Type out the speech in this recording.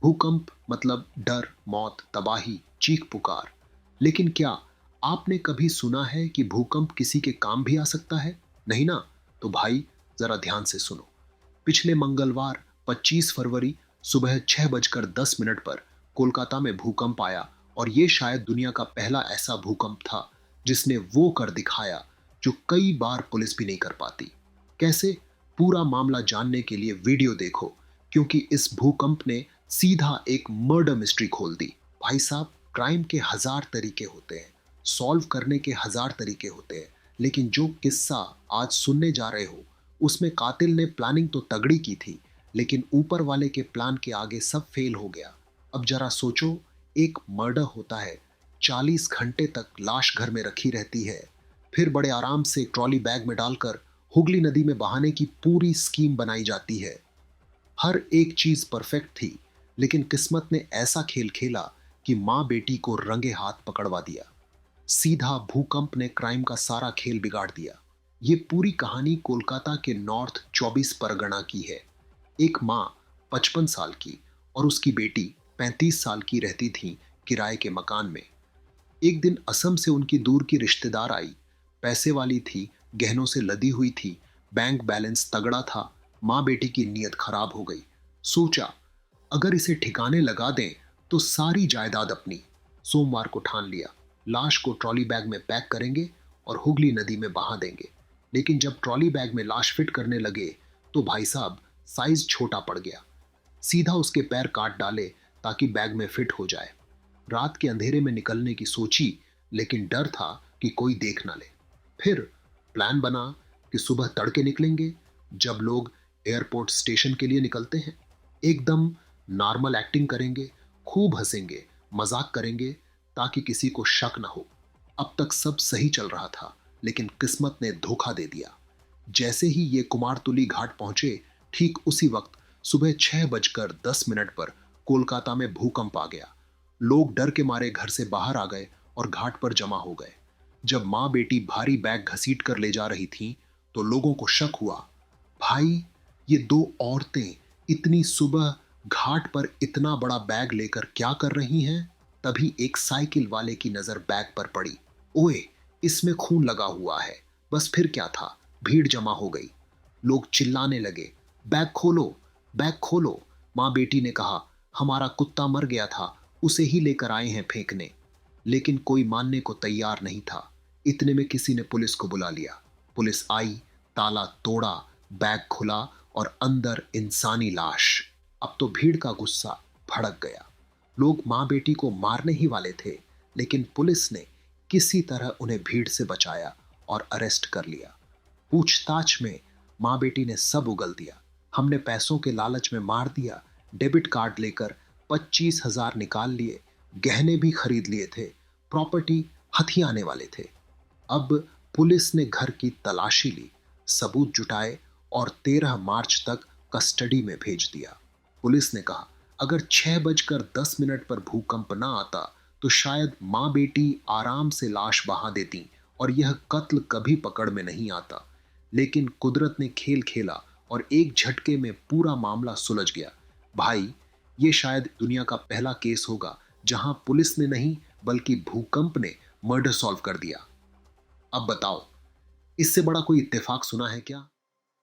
भूकंप मतलब डर, मौत, तबाही, चीख पुकार। लेकिन क्या आपने कभी सुना है कि भूकंप किसी के काम भी आ सकता है? नहीं ना? तो भाई जरा ध्यान से सुनो। पिछले मंगलवार 25 फरवरी सुबह 6:10 पर कोलकाता में भूकंप आया और यह शायद दुनिया का पहला ऐसा भूकंप था जिसने वो कर दिखाया जो कई बार पुलिस भी नहीं कर पाती। कैसे? पूरा मामला जानने के लिए वीडियो देखो, क्योंकि इस भूकंप ने सीधा एक मर्डर मिस्ट्री खोल दी। भाई साहब, क्राइम के हजार तरीके होते हैं, सॉल्व करने के हजार तरीके होते हैं, लेकिन जो किस्सा आज सुनने जा रहे हो उसमें कातिल ने प्लानिंग तो तगड़ी की थी, लेकिन ऊपर वाले के प्लान के आगे सब फेल हो गया। अब जरा सोचो, एक मर्डर होता है, 40 घंटे तक लाश घर में रखी रहती है, फिर बड़े आराम से ट्रॉली बैग में डालकर हुगली नदी में बहाने की पूरी स्कीम बनाई जाती है। हर एक चीज परफेक्ट थी, लेकिन किस्मत ने ऐसा खेल खेला कि मां बेटी को रंगे हाथ पकड़वा दिया। सीधा भूकंप ने क्राइम का सारा खेल बिगाड़ दिया। ये पूरी कहानी कोलकाता के नॉर्थ 24 परगना की है। एक मां 55 साल की और उसकी बेटी 35 साल की रहती थी किराए के मकान में। एक दिन असम से उनकी दूर की रिश्तेदार आई। पैसे वाली थी, गहनों से लदी हुई थी, बैंक बैलेंस तगड़ा था। मां बेटी की नीयत खराब हो गई। सोचा, अगर इसे ठिकाने लगा दें तो सारी जायदाद अपनी। सोमवार को ठान लिया, लाश को ट्रॉली बैग में पैक करेंगे और हुगली नदी में बहा देंगे। लेकिन जब ट्रॉली बैग में लाश फिट करने लगे तो भाई साहब, साइज छोटा पड़ गया। सीधा उसके पैर काट डाले ताकि बैग में फिट हो जाए। रात के अंधेरे में निकलने की सोची, लेकिन डर था कि कोई देख ना ले। फिर प्लान बना कि सुबह तड़के निकलेंगे, जब लोग एयरपोर्ट स्टेशन के लिए निकलते हैं। एकदम नॉर्मल एक्टिंग करेंगे, खूब हंसेंगे, मजाक करेंगे ताकि किसी को शक ना हो। अब तक सब सही चल रहा था, लेकिन किस्मत ने धोखा दे दिया। जैसे ही ये कुमारतुली घाट पहुंचे, ठीक उसी वक्त सुबह 6:10 पर कोलकाता में भूकंप आ गया। लोग डर के मारे घर से बाहर आ गए और घाट पर जमा हो गए। जब मां बेटी भारी बैग घसीट कर ले जा रही थी तो लोगों को शक हुआ, भाई ये दो औरतें इतनी सुबह घाट पर इतना बड़ा बैग लेकर क्या कर रही हैं? तभी एक साइकिल वाले की नजर बैग पर पड़ी। ओए, इसमें खून लगा हुआ है। बस फिर क्या था, भीड़ जमा हो गई। लोग चिल्लाने लगे, बैग खोलो, बैग खोलो। मां बेटी ने कहा, हमारा कुत्ता मर गया था, उसे ही लेकर आए हैं फेंकने। लेकिन कोई मानने को तैयार नहीं था। इतने में किसी ने पुलिस को बुला लिया। पुलिस आई, ताला तोड़ा, बैग खुला और अंदर इंसानी लाश। अब तो भीड़ का गुस्सा भड़क गया। लोग मां बेटी को मारने ही वाले थे, लेकिन पुलिस ने किसी तरह उन्हें भीड़ से बचाया और अरेस्ट कर लिया। पूछताछ में मां बेटी ने सब उगल दिया। हमने पैसों के लालच में मार दिया, डेबिट कार्ड लेकर 25,000 निकाल लिए, गहने भी खरीद लिए थे, प्रॉपर्टी हथियाने वाले थे। अब पुलिस ने घर की तलाशी ली, सबूत जुटाए और 13 मार्च तक कस्टडी में भेज दिया। पुलिस ने कहा, अगर 6:10 पर भूकंप ना आता तो शायद मां बेटी आराम से लाश बहा देती और यह कत्ल कभी पकड़ में नहीं आता। लेकिन कुदरत ने खेल खेला और एक झटके में पूरा मामला सुलझ गया। भाई, ये शायद दुनिया का पहला केस होगा जहां पुलिस ने नहीं बल्कि भूकंप ने मर्डर सॉल्व कर दिया। अब बताओ, इससे बड़ा कोई इत्तेफाक सुना है क्या?